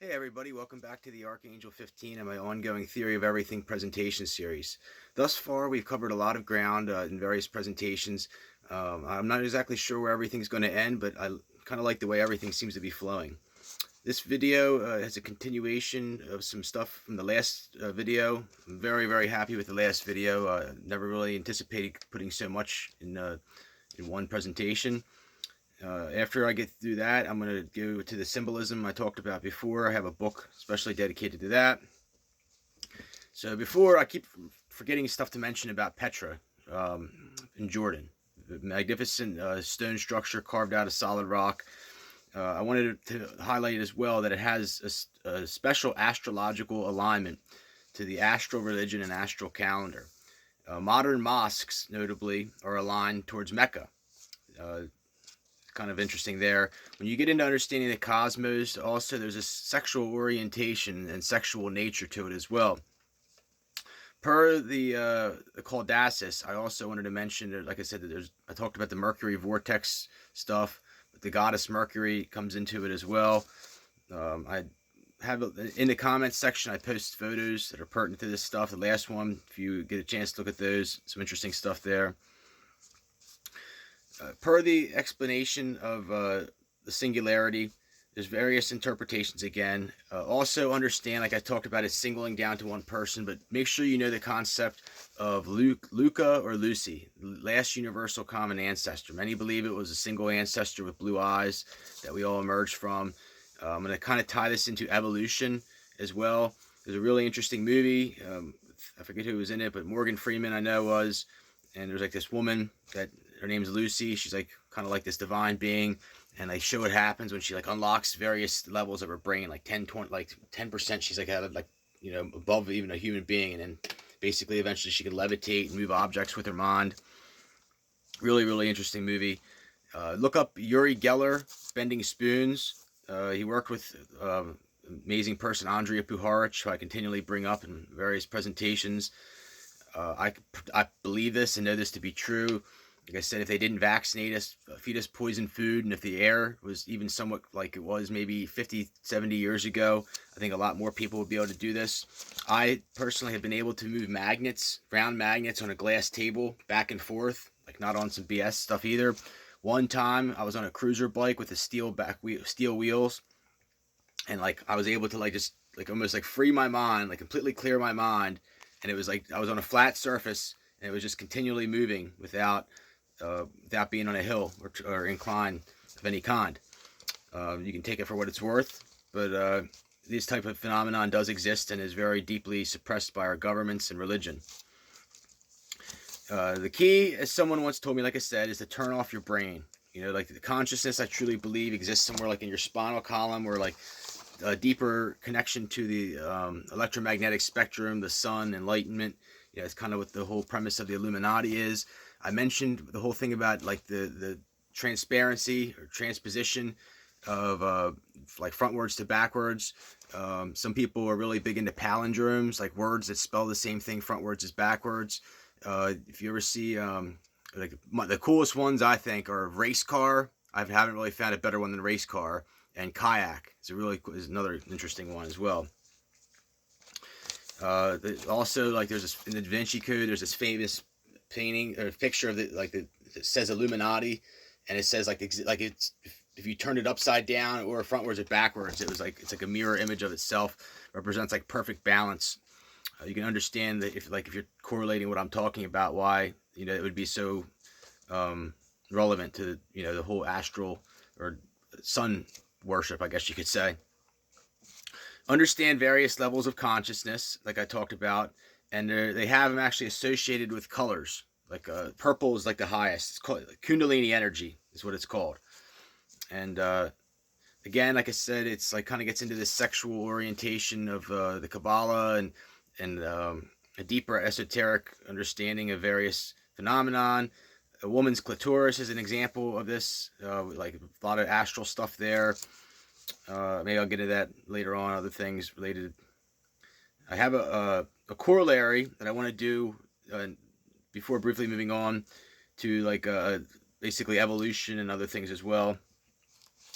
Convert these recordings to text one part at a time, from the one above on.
Hey everybody, welcome back to the Archangel 15 and my ongoing Theory of Everything presentation series. Thus far, we've covered a lot of ground in various presentations. I'm not exactly sure where everything's going to end, but I kind of like the way everything seems to be flowing. This video has a continuation of some stuff from the last video. I'm very, very happy with the last video. Never really anticipated putting so much in one presentation. After I get through that, I'm going to go to the symbolism I talked about before. I have a book especially dedicated to that. So before, I keep forgetting stuff to mention about Petra in Jordan. The magnificent stone structure carved out of solid rock. I wanted to highlight as well that it has a special astrological alignment to the astral religion and astral calendar. Modern mosques, notably, are aligned towards Mecca. Kind of interesting there. When you get into understanding the cosmos, also there's a sexual orientation and sexual nature to it as well. Per the Caldasis, I also wanted to mention that, like I said, that I talked about the Mercury vortex stuff, but the goddess Mercury comes into it as well. I have in the comments section, I post photos that are pertinent to this stuff. The last one, if you get a chance to look at those, some interesting stuff there. Per the explanation of the singularity, there's various interpretations again. Also understand, like I talked about, it's singling down to one person, but make sure you know the concept of Luca or Lucy, last universal common ancestor. Many believe it was a single ancestor with blue eyes that we all emerged from. I'm going to kind of tie this into evolution as well. There's a really interesting movie. I forget who was in it, but Morgan Freeman I know was. And there's like this woman that her name's Lucy. She's like kind of like this divine being, and they show what happens when she like unlocks various levels of her brain, like 10, 20, like 10%. She's like above even a human being, and then basically eventually she can levitate and move objects with her mind. Really, really interesting movie. Look up Uri Geller, Bending Spoons. He worked with amazing person Andrea Puharich, who I continually bring up in various presentations. I believe this and know this to be true. Like I said, if they didn't vaccinate us, feed us poison food, and if the air was even somewhat like it was maybe 50, 70 years ago, I think a lot more people would be able to do this. I personally have been able to move magnets, round magnets on a glass table back and forth, like not on some BS stuff either. One time I was on a cruiser bike with the steel wheels, and like I was able to like just like almost like free my mind, like completely clear my mind, and it was like I was on a flat surface and it was just continually moving without being on a hill or incline of any kind. You can take it for what it's worth, but this type of phenomenon does exist and is very deeply suppressed by our governments and religion. The key, as someone once told me, like I said, is to turn off your brain. You know, like the consciousness, I truly believe, exists somewhere like in your spinal column, or like a deeper connection to the electromagnetic spectrum, the sun, enlightenment. Yeah, it's kind of what the whole premise of the Illuminati is. I mentioned the whole thing about like the transparency or transposition of like frontwards to backwards. Some people are really big into palindromes, like words that spell the same thing frontwards as backwards. If you ever see like the coolest ones, I think, are race car. I haven't really found a better one than race car, and kayak is another interesting one as well. Also, like there's this in the Da Vinci Code. There's this famous painting or picture of it says Illuminati, and it says like it's if you turned it upside down or frontwards or backwards, it's like a mirror image of itself. Represents like perfect balance. You can understand that if you're correlating what I'm talking about, why it would be so relevant to the whole astral or sun worship, I guess you could say. Understand various levels of consciousness, like I talked about, and they have them actually associated with colors. Like purple is like the highest. It's called Kundalini energy, is what it's called. And again, like I said, it's like kind of gets into this sexual orientation of the Kabbalah and a deeper esoteric understanding of various phenomenon. A woman's clitoris is an example of this, like a lot of astral stuff there. Maybe I'll get into that later on, other things related. I have a corollary that I want to do before briefly moving on to like basically evolution and other things as well.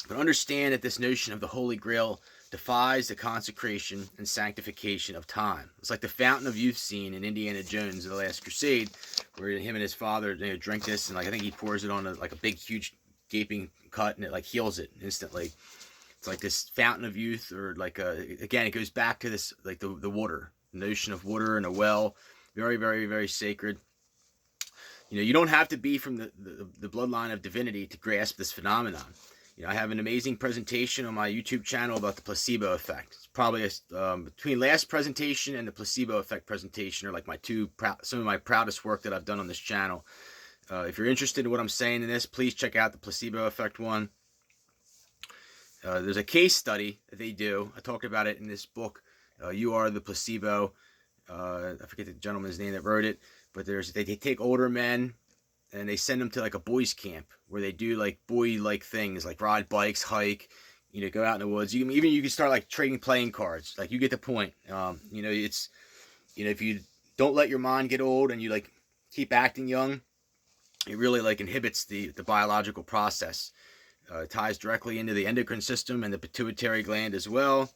But understand that this notion of the Holy Grail defies the consecration and sanctification of time. It's like the fountain of youth scene in Indiana Jones: The Last Crusade, where him and his father, drink this, and like I think he pours it on like a big, huge, gaping cut, and it like heals it instantly. It's like this fountain of youth, or like again, it goes back to this, like the water, the notion of water and a well, very, very, very sacred. You don't have to be from the bloodline of divinity to grasp this phenomenon. I have an amazing presentation on my YouTube channel about the placebo effect. It's probably between last presentation and the placebo effect presentation are like some of my proudest work that I've done on this channel. If you're interested in what I'm saying in this, please check out the placebo effect one. There's a case study that they do. I talked about it in this book, You Are the Placebo. I forget the gentleman's name that wrote it, but they take older men and they send them to like a boys camp where they do like boy-like things, like ride bikes, hike, go out in the woods. You can start like trading playing cards. Like, you get the point. It's, if you don't let your mind get old and you like keep acting young, it really like inhibits the biological process. It ties directly into the endocrine system and the pituitary gland as well.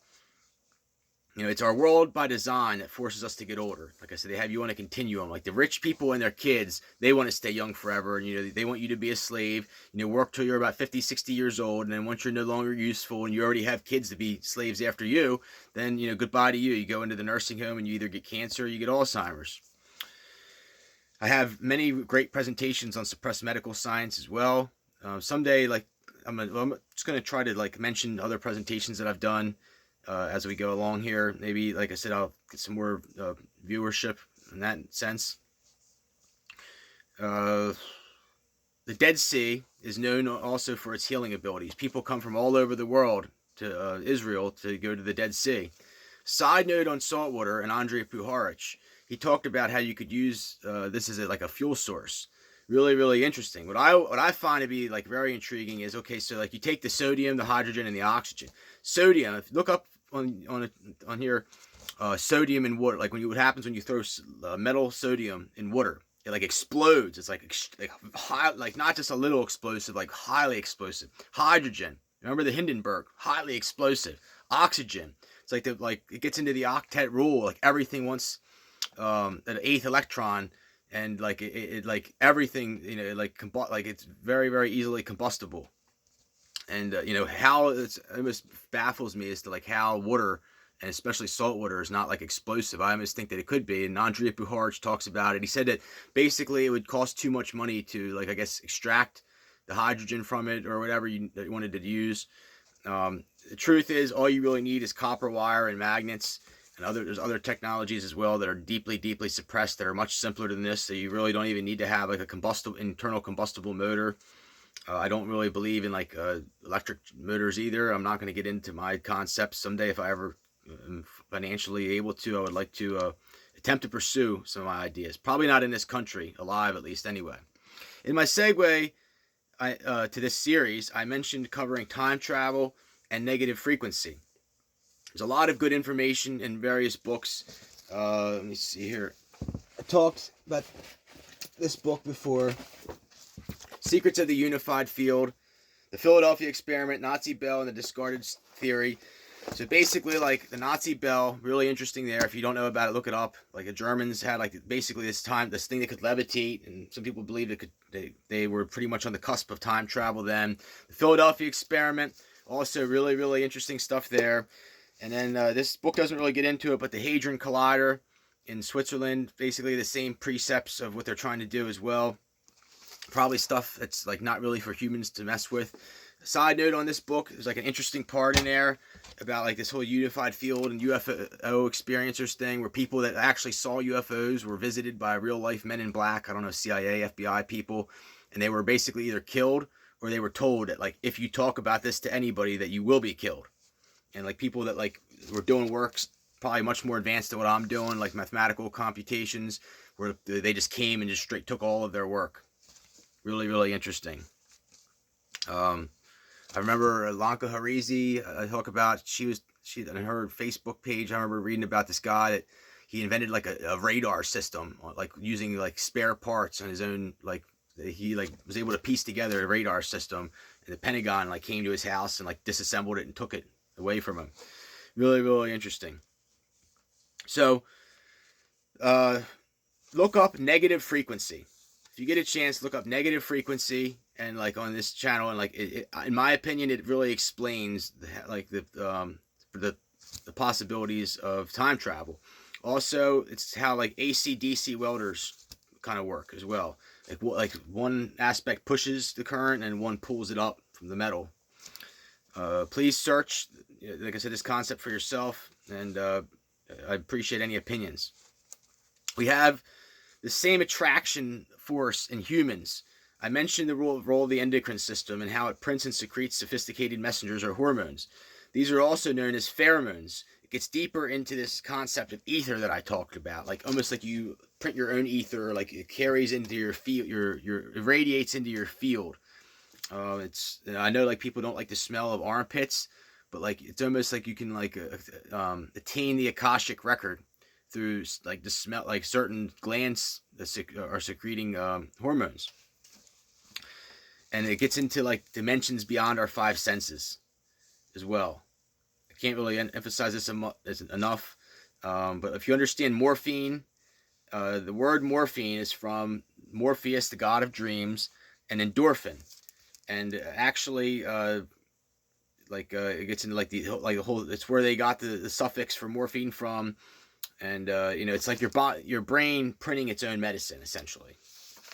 It's our world by design that forces us to get older. Like I said, they have you on a continuum. Like the rich people and their kids, they want to stay young forever. And, they want you to be a slave, work till you're about 50, 60 years old. And then once you're no longer useful and you already have kids to be slaves after you, then, goodbye to you. You go into the nursing home and you either get cancer or you get Alzheimer's. I have many great presentations on suppressed medical science as well. Someday, like, I'm just going to try to like mention other presentations that I've done as we go along here. Maybe, like I said, I'll get some more viewership in that sense. The Dead Sea is known also for its healing abilities. People come from all over the world to Israel to go to the Dead Sea. Side note on saltwater, and Andrei Puharich, he talked about how you could use this as like a fuel source. Really, really interesting. What I find to be like very intriguing is, okay, so like you take the sodium, the hydrogen, and the oxygen. Sodium, if you look up on here, sodium in water, like what happens when you throw metal sodium in water, it like explodes. It's like high, like not just a little explosive, like highly explosive. Hydrogen, remember the Hindenburg, highly explosive. Oxygen, it's like it gets into the octet rule, like everything wants an eighth electron. And like it like everything, like it's very, very easily combustible. And how it almost baffles me as to like how water, and especially salt water, is not like explosive. I almost think that it could be. And Andrei Puharich talks about it. He said that basically it would cost too much money to, like, I guess, extract the hydrogen from it or whatever that you wanted to use. The truth is, all you really need is copper wire and magnets. And there's other technologies as well that are deeply, deeply suppressed that are much simpler than this. So you really don't even need to have like a internal combustible motor. I don't really believe in like electric motors either. I'm not going to get into my concepts. Someday, if I ever am financially able to, I would like to attempt to pursue some of my ideas. Probably not in this country, alive at least anyway. In my segue to this series, I mentioned covering time travel and negative frequency. There's a lot of good information in various books. Let me see here. I talked about this book before. Secrets of the Unified Field, The Philadelphia Experiment, Nazi Bell, and the Discarded Theory. So basically, like the Nazi Bell, really interesting there. If you don't know about it, look it up. Like the Germans had like basically this thing that could levitate, and some people believed they were pretty much on the cusp of time travel then. The Philadelphia Experiment, also really, really interesting stuff there. And then this book doesn't really get into it, but the Hadron Collider in Switzerland, basically the same precepts of what they're trying to do as well. Probably stuff that's like not really for humans to mess with. Side note on this book, there's like an interesting part in there about like this whole unified field and UFO experiencers thing, where people that actually saw UFOs were visited by real life men in black, I don't know, CIA, FBI people, and they were basically either killed or they were told that like if you talk about this to anybody that you will be killed. And like people that like were doing works probably much more advanced than what I'm doing, like mathematical computations, where they just came and just straight took all of their work. Really, really interesting. I remember Lanka Harizi, I talk about, she on her Facebook page, I remember reading about this guy that he invented like a radar system, like using like spare parts on his own, like he like was able to piece together a radar system, and the Pentagon like came to his house and like disassembled it and took it away from him. Really, really interesting. So, uh, look up negative frequency. If you get a chance, look up negative frequency, and like on this channel, and like in my opinion, it really explains the the possibilities of time travel. Also, it's how like AC/DC welders kind of work as well. Like one aspect pushes the current and one pulls it up from the metal. Please search, like I said, this concept for yourself, and I appreciate any opinions. We have the same attraction force in humans. I mentioned the role of the endocrine system and how it prints and secretes sophisticated messengers or hormones. These are also known as pheromones. It gets deeper into this concept of ether that I talked about, like almost like you print your own ether, like it carries into your field, it radiates into your field. I know like people don't like the smell of armpits, but like it's almost like you can like attain the akashic record through like the smell, like certain glands that are secreting hormones, and it gets into like dimensions beyond our five senses as well. I can't really emphasize this enough, but if you understand morphine, the word morphine is from Morpheus, the god of dreams, and endorphin, and actually it gets into like the whole, it's where they got the suffix for morphine from. And it's like your brain printing its own medicine, essentially.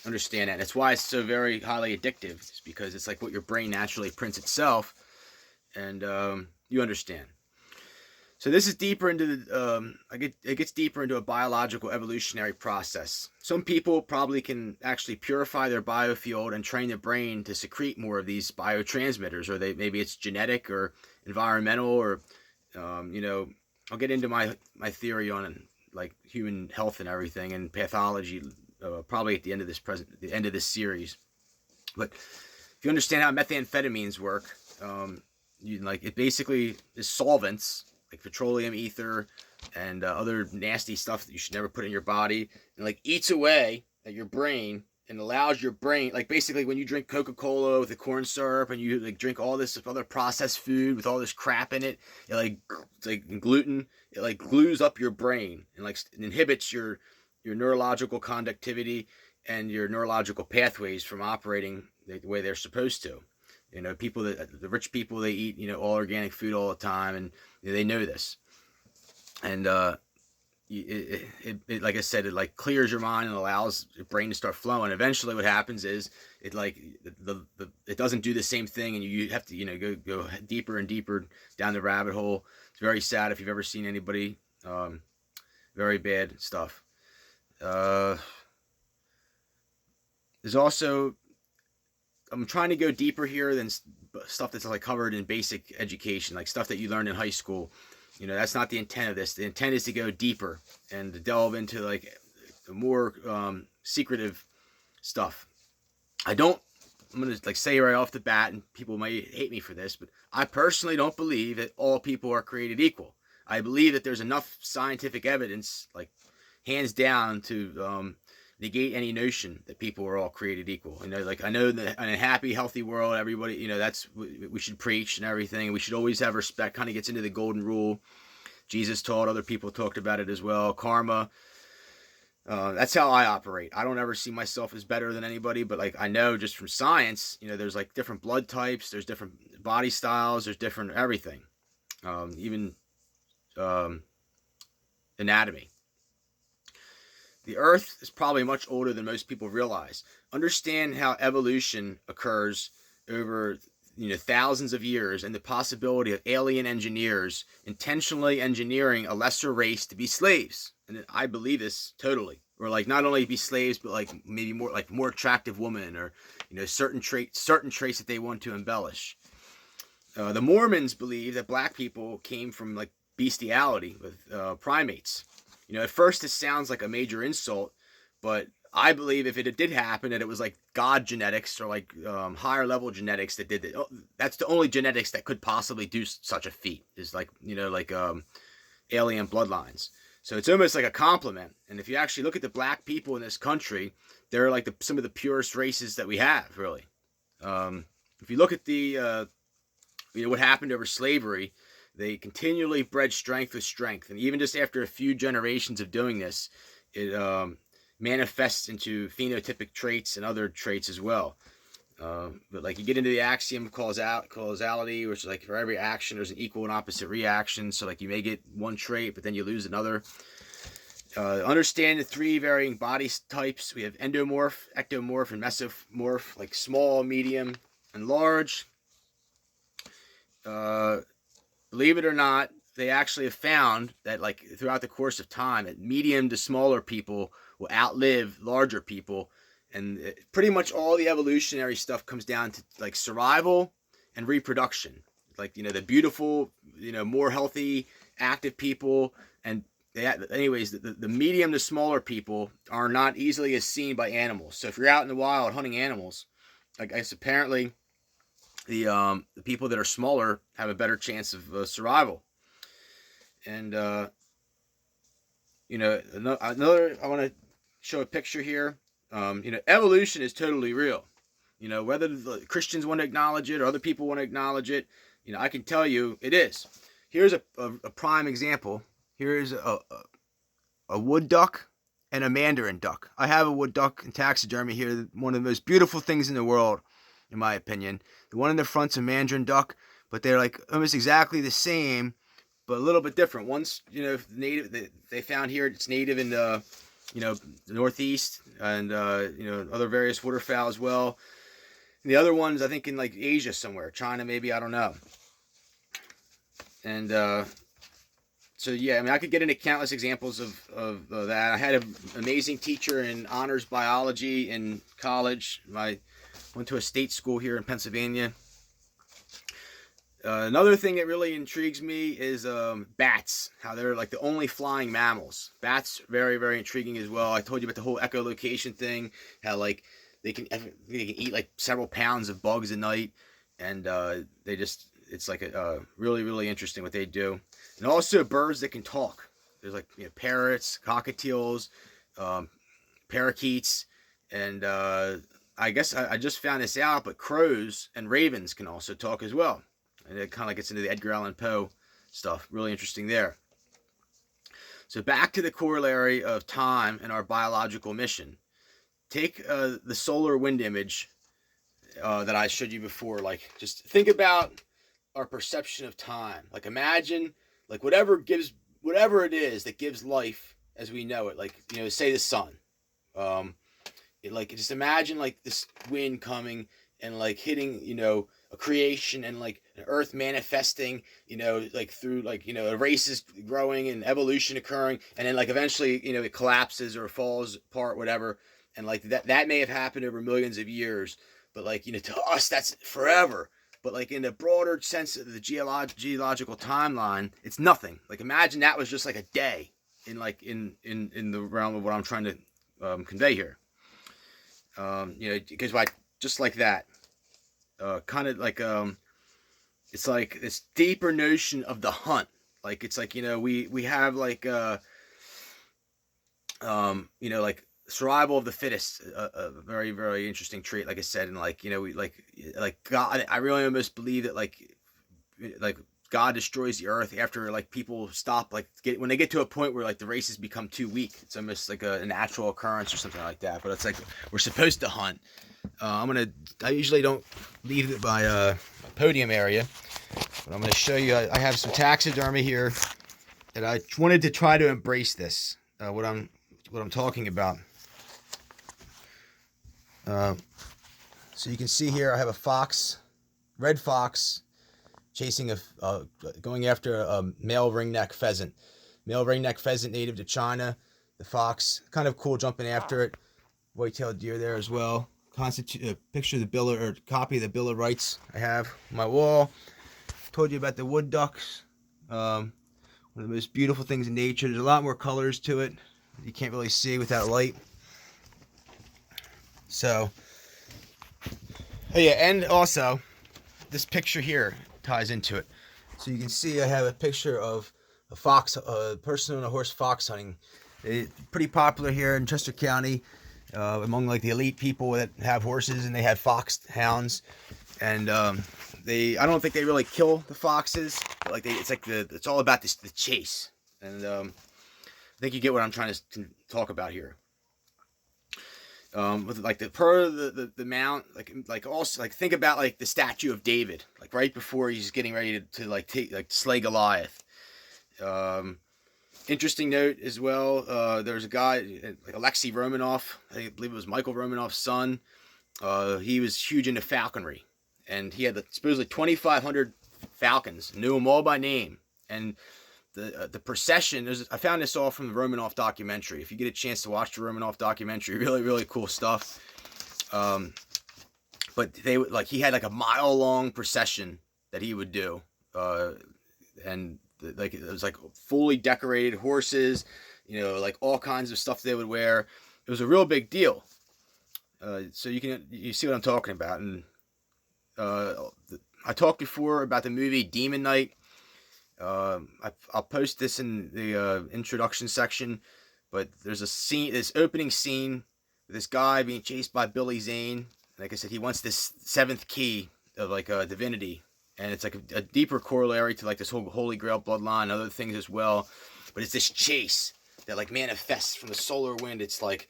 Understand that. And that's why it's so very highly addictive. It's because it's like what your brain naturally prints itself, and you understand. So this is deeper into it gets deeper into a biological evolutionary process. Some people probably can actually purify their biofield and train their brain to secrete more of these biotransmitters, or maybe it's genetic or environmental, or I'll get into my theory on like human health and everything and pathology probably at the end of this series. But if you understand how methamphetamines work, it basically is solvents like petroleum ether and other nasty stuff that you should never put in your body, and like eats away at your brain and allows your brain, like basically when you drink Coca-Cola with the corn syrup and you like drink all this other processed food with all this crap in it, it's like gluten, it like glues up your brain and like inhibits your neurological conductivity and your neurological pathways from operating the way they're supposed to. The rich people, they eat all organic food all the time, and they know this. And like I said, it like clears your mind and allows your brain to start flowing. Eventually, what happens is it like it doesn't do the same thing, and you have to go deeper and deeper down the rabbit hole. It's very sad if you've ever seen anybody. Very bad stuff. There's also, I'm trying to go deeper here than stuff that's like covered in basic education, like stuff that you learned in high school. That's not the intent of this. The intent is to go deeper and to delve into like the more secretive stuff. I'm gonna like say right off the bat, and people might hate me for this, but I personally don't believe that all people are created equal. I believe that there's enough scientific evidence, like hands down, to negate any notion that people are all created equal. Like I know that in a happy, healthy world, everybody, that's we should preach and everything. We should always have respect. Kind of gets into the golden rule. Jesus taught, other people talked about it as well. Karma. That's how I operate. I don't ever see myself as better than anybody, but like I know just from science, there's like different blood types, there's different body styles, there's different everything, even anatomy. The Earth is probably much older than most people realize. Understand how evolution occurs over thousands of years, and the possibility of alien engineers intentionally engineering a lesser race to be slaves. And I believe this totally. Or like not only be slaves, but like maybe more attractive women, or certain traits that they want to embellish. The Mormons believe that black people came from like bestiality with primates. At first this sounds like a major insult, but I believe if it did happen, that it was like God genetics, or like higher level genetics that did it. That's the only genetics that could possibly do such a feat, is like alien bloodlines. So it's almost like a compliment. And if you actually look at the black people in this country, they're like some of the purest races that we have, really. If you look at the what happened over slavery, they continually bred strength with strength, and even just after a few generations of doing this, it manifests into phenotypic traits and other traits as well. But like you get into the axiom of causality, which is like for every action there's an equal and opposite reaction. So like you may get one trait, but then you lose another. Understand the three varying body types. We have endomorph, ectomorph, and mesomorph, like small, medium, and large. Believe it or not, they actually have found that like throughout the course of time, that medium to smaller people will outlive larger people. And pretty much all the evolutionary stuff comes down to like survival and reproduction. Like, you know, the beautiful, you know, more healthy, active people. And anyways, the medium to smaller people are not easily as seen by animals. So if you're out in the wild hunting animals, I guess apparently the people that are smaller have a better chance of survival. And, you know, another, I want to show a picture here. You know, evolution is totally real. You know, whether the Christians want to acknowledge it or other people want to acknowledge it, you know, I can tell you it is. Here's a prime example. Here is a wood duck and a mandarin duck. I have a wood duck in taxidermy here, one of the most beautiful things in the world, in my opinion. The one in the front's a mandarin duck, but they're like almost exactly the same, but a little bit different. One's, you know, native. They found here it's native in the, you know, the Northeast and you know, other various waterfowl as well. And the other ones, I think, in like Asia somewhere, China maybe, I don't know. And so yeah, I mean, I could get into countless examples of that. I had an amazing teacher in honors biology in college. I went to a state school here in Pennsylvania. Another thing that really intrigues me is bats, how they're like the only flying mammals. Bats, very, very intriguing as well. I told you about the whole echolocation thing, how like they can eat like several pounds of bugs a night, and it's like a really, really interesting what they do. And also birds that can talk. There's like, you know, parrots, cockatiels, parakeets, and I guess I just found this out, but crows and ravens can also talk as well. And it kind of gets into the Edgar Allan Poe stuff. Really interesting there. So back to the corollary of time and our biological mission. Take the solar wind image that I showed you before. Like, just think about our perception of time. Like, imagine, like, whatever it is that gives life as we know it. Like, you know, say the sun. Just imagine like this wind coming and like hitting, you know, a creation, and like an earth manifesting, you know, like through like, you know, a race is growing and evolution occurring, and then like eventually, you know, it collapses or falls apart, whatever. And like that may have happened over millions of years, but like, you know, to us that's forever. But like in the broader sense of the geological timeline, it's nothing. Like imagine that was just like a day in like in the realm of what I'm trying to convey here. You know, because like just like that, kind of like it's like this deeper notion of the hunt. Like it's like, you know, we have like you know, like survival of the fittest, a very, very interesting trait, like I said. And like, you know, we like God, I really almost believe that like God destroys the earth after like people stop, like when they get to a point where like the races become too weak. It's almost like a natural occurrence or something like that. But it's like we're supposed to hunt. I usually don't leave my podium area, but I'm gonna show you. I have some taxidermy here that I wanted to try to embrace this. What I'm talking about. So you can see here I have a fox, red fox, chasing going after a male ringneck pheasant. Male ringneck pheasant native to China. The fox, kind of cool, jumping after it. White-tailed deer there as well. Picture of the bill or copy of the Bill of Rights I have on my wall. Told you about the wood ducks. One of the most beautiful things in nature. There's a lot more colors to it. You can't really see without light. So, oh yeah, and also this picture here ties into it. So you can see I have a picture of a person on a horse fox hunting. It's pretty popular here in Chester County among like the elite people that have horses, and they have fox hounds. and I don't think they really kill the foxes, but like it's all about the chase, and I think you get what I'm trying to talk about here. With like the mount, like also like think about like the statue of David, like right before he's getting ready to like slay Goliath. Um, Interesting note as well. There's a guy like Alexei Romanov. I believe it was Michael Romanov's son. He was huge into falconry, and he had supposedly 2,500 falcons. Knew them all by name, and the procession. I found this all from the Romanov documentary. If you get a chance to watch the Romanov documentary, really cool stuff. Um, but they like he had like a mile long procession that he would do, and like it was like fully decorated horses, like all kinds of stuff they would wear. It was a real big deal. So you see what I'm talking about, and uh, I talked before about the movie Demon Knight. I'll post this in the introduction section, but there's a scene, this opening scene, with this guy being chased by Billy Zane. Like I said, he wants this seventh key of like a divinity, and it's like a deeper corollary to like this whole Holy Grail bloodline, and other things as well. But it's this chase that like manifests from the solar wind. It's like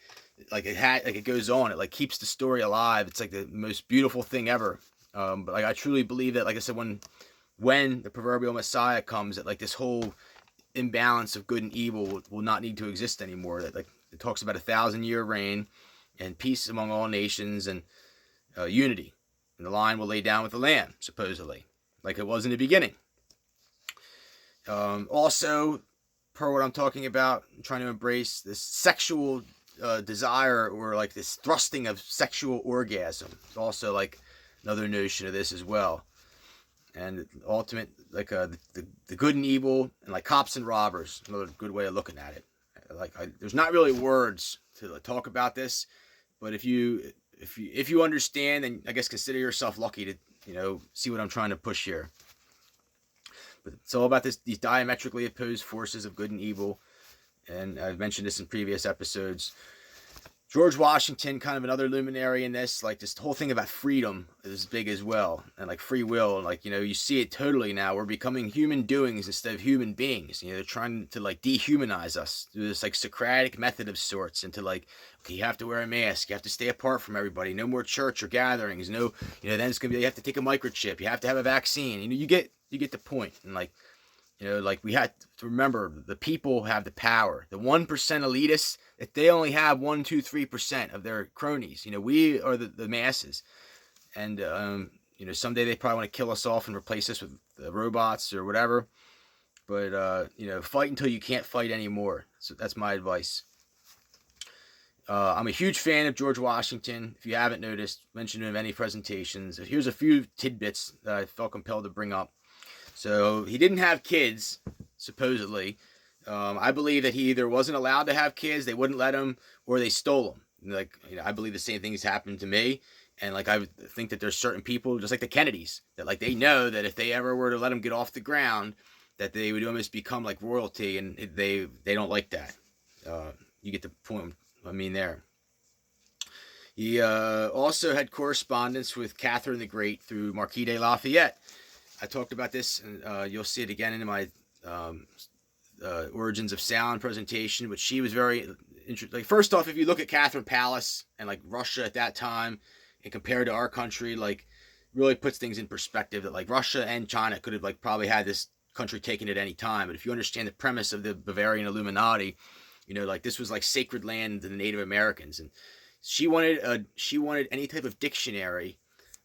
it goes on. It like keeps the story alive. It's like the most beautiful thing ever. But like I truly believe that, like I said, when the proverbial Messiah comes, that like this whole imbalance of good and evil will not need to exist anymore. That like it talks about 1,000-year reign and peace among all nations and unity. And the line will lay down with the Lamb, supposedly, like it was in the beginning. Also, per what I'm talking about, I'm trying to embrace this sexual desire, or like this thrusting of sexual orgasm. It's also like another notion of this as well. And ultimate, like the good and evil, and like cops and robbers, another good way of looking at it. There's not really words to talk about this, but if you understand, then I guess consider yourself lucky to see what I'm trying to push here. But it's all about these diametrically opposed forces of good and evil, and I've mentioned this in previous episodes. George Washington, kind of another luminary in this. Like this whole thing about freedom is big as well, and like free will. Like you see it totally now. We're becoming human doings instead of human beings. They're trying to like dehumanize us through this like Socratic method of sorts, into like, okay, you have to wear a mask, you have to stay apart from everybody, no more church or gatherings, no, then it's gonna be you have to take a microchip, you have to have a vaccine. You get the point, and like we had to remember, the people have the power. The 1% elitists, if they only have 1, 2, 3% of their cronies, we are the masses. And, someday they probably want to kill us off and replace us with robots or whatever. But, fight until you can't fight anymore. So that's my advice. I'm a huge fan of George Washington. If you haven't noticed, mentioned him in any presentations. Here's a few tidbits that I felt compelled to bring up. So he didn't have kids, supposedly. I believe that he either wasn't allowed to have kids, they wouldn't let him, or they stole him. Like, I believe the same thing has happened to me. And like I would think that there's certain people, just like the Kennedys, that like they know that if they ever were to let him get off the ground, that they would almost become like royalty, and they don't like that. You get the point I mean there. He also had correspondence with Catherine the Great through Marquis de Lafayette. I talked about this, and you'll see it again in my Origins of Sound presentation, but she was very interesting. Like, first off, if you look at Catherine Palace and like Russia at that time and compared to our country, like really puts things in perspective, that like Russia and China could have like probably had this country taken at any time. But if you understand the premise of the Bavarian Illuminati, like this was like sacred land to the Native Americans, and she wanted any type of dictionary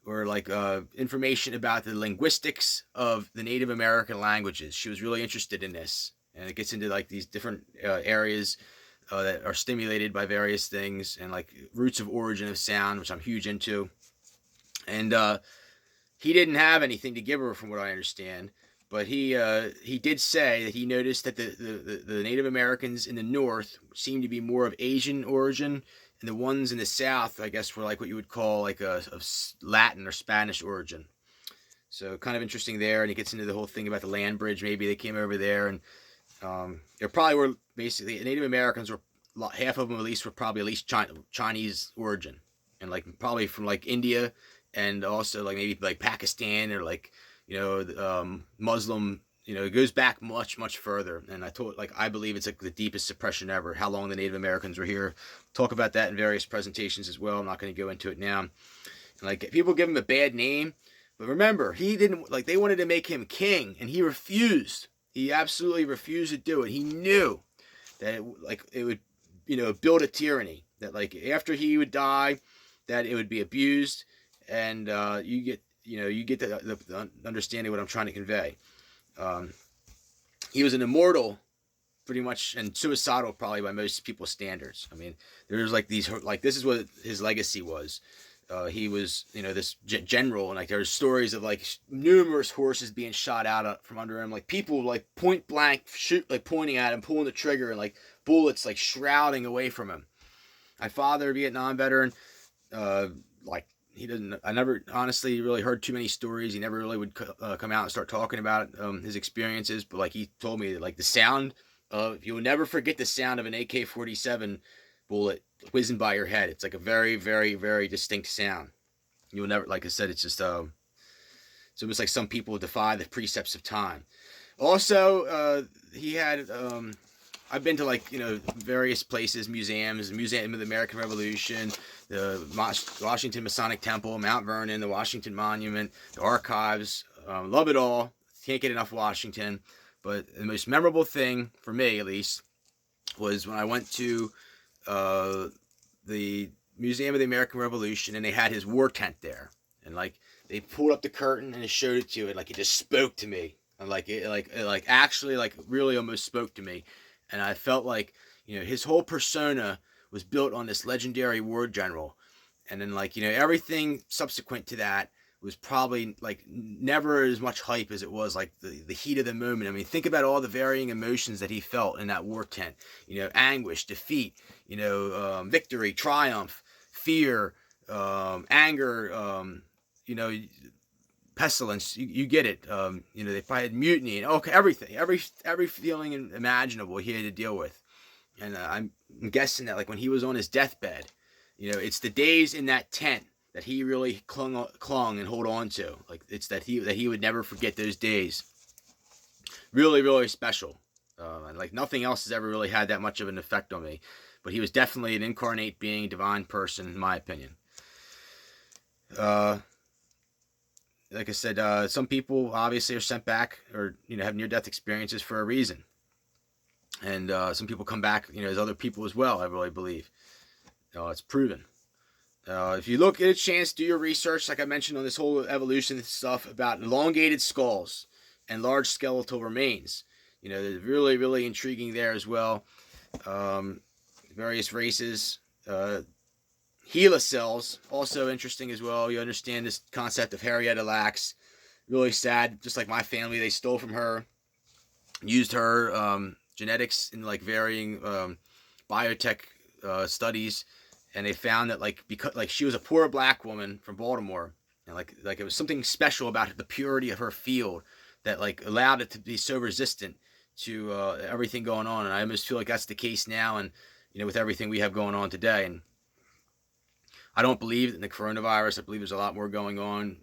or like information about the linguistics of the Native American languages. She was really interested in this, and it gets into like these different areas that are stimulated by various things, and like roots of origin of sound, which I'm huge into. And he didn't have anything to give her, from what I understand, but he did say that he noticed that the Native Americans in the North seemed to be more of Asian origin, and the ones in the South, I guess, were like what you would call like a Latin or Spanish origin. So kind of interesting there. And he gets into the whole thing about the land bridge. Maybe they came over there, and there probably were basically Native Americans were, half of them at least, were probably at least Chinese origin, and like probably from like India and also like maybe like Pakistan or like Muslim. It goes back much further, and I believe it's like the deepest suppression ever. How long the Native Americans were here. Talk about that in various presentations as well. I'm not going to go into it now. And like people give him a bad name, but remember he didn't like they wanted to make him king, and he refused. He absolutely refused to do it. He knew that it would build a tyranny that like after he would die, that it would be abused, and you get the understanding what I'm trying to convey. Um, he was an immortal, pretty much, and suicidal probably by most people's standards. I mean, there's like these like this is what his legacy was. He was this general, and like there's stories of like numerous horses being shot out from under him, like people like point blank shoot like pointing at him, pulling the trigger, and like bullets like shrouding away from him. My father, a Vietnam veteran, like he doesn't. I never honestly really heard too many stories. He never really would come out and start talking about his experiences. But like he told me that like the sound of you will never forget the sound of an AK-47 bullet whizzing by your head. It's like a very very very distinct sound. You will never, like I said, it's just it's almost like some people defy the precepts of time. Also, he had I've been to like various places, museums, Museum of the American Revolution, the Washington Masonic Temple, Mount Vernon, the Washington Monument, the archives. Love it all. Can't get enough Washington. But the most memorable thing for me, at least, was when I went to the Museum of the American Revolution, and they had his war tent there, and like they pulled up the curtain and it showed it to you, and like it just spoke to me, and like it actually like really almost spoke to me. And I felt like, his whole persona was built on this legendary war general. And then like, everything subsequent to that was probably like never as much hype as it was like the heat of the moment. I mean, think about all the varying emotions that he felt in that war tent, anguish, defeat, victory, triumph, fear, anger, pestilence, you get it. They probably had mutiny and everything, every feeling imaginable he had to deal with. And I'm guessing that like when he was on his deathbed, it's the days in that tent that he really clung and hold on to. Like it's that he would never forget those days. Really, really special. And like nothing else has ever really had that much of an effect on me. But he was definitely an incarnate being, divine person, in my opinion. Like I said, some people obviously are sent back or have near-death experiences for a reason, and some people come back as other people as well. I really believe it's proven. If you get a chance, do your research, like I mentioned on this whole evolution stuff about elongated skulls and large skeletal remains. They're really really intriguing there as well. Various races. Gila cells, also interesting as well. You understand this concept of Henrietta Lacks. Really sad, just like my family, they stole from her, used her genetics in like varying biotech studies, and they found that because she was a poor black woman from Baltimore, and like it was something special about the purity of her field that like allowed it to be so resistant to everything going on. And I almost feel like that's the case now, and with everything we have going on today. And I don't believe in the coronavirus. I believe there's a lot more going on.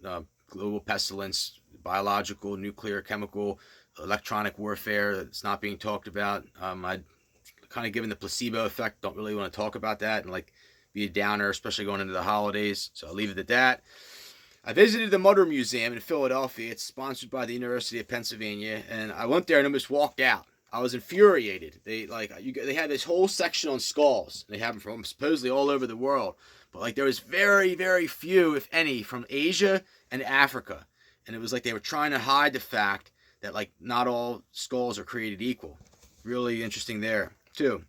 Global pestilence, biological, nuclear, chemical, electronic warfare that's not being talked about. I kind of given the placebo effect, don't really want to talk about that and like be a downer, especially going into the holidays. So I'll leave it at that. I visited the Mutter Museum in Philadelphia. It's sponsored by the University of Pennsylvania, and I went there and almost walked out. I was infuriated. They had this whole section on skulls. They have them from supposedly all over the world. But like there was very, very few, if any, from Asia and Africa. And it was like they were trying to hide the fact that like not all skulls are created equal. Really interesting there too.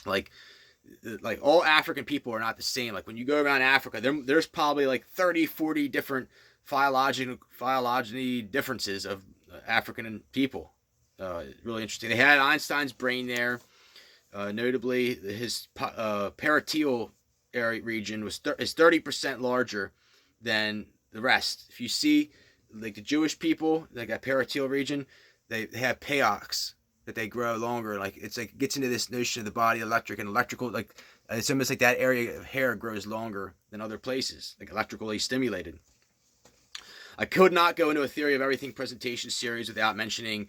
Like all African people are not the same. Like when you go around Africa, there's probably like 30, 40 different phylogeny differences of African people. Really interesting. They had Einstein's brain there. Notably, his parietal area region is 30% larger than the rest. If you see like the Jewish people, they got parietal region, they have payox. that they grow longer. Like it's like it gets into this notion of the body electric and electrical. Like it's almost like that area of hair grows longer than other places, like electrically stimulated. I could not go into a theory of everything presentation series without mentioning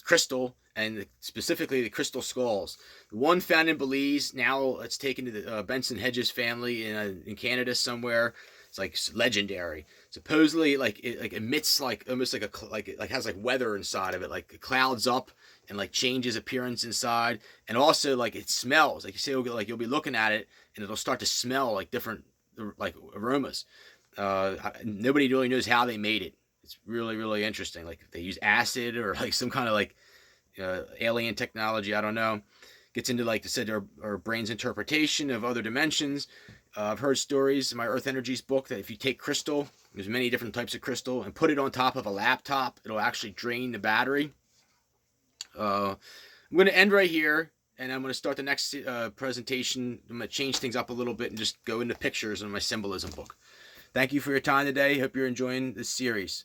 crystal, and specifically the crystal skulls. The one found in Belize, now it's taken to the Benson Hedges family in Canada somewhere. It's like legendary. Supposedly, like it emits like almost like it has like weather inside of it, like it clouds up and like changes appearance inside, and also like it smells. Like you say, you'll be looking at it and it'll start to smell like different like aromas. Nobody really knows how they made it. It's really, really interesting. Like if they use acid or like some kind of like alien technology, I don't know. Gets into, like I said, our brain's interpretation of other dimensions. I've heard stories in my Earth Energies book that if you take crystal, there's many different types of crystal, and put it on top of a laptop, it'll actually drain the battery. I'm going to end right here, and I'm going to start the next presentation. I'm going to change things up a little bit and just go into pictures in my symbolism book. Thank you for your time today. Hope you're enjoying this series.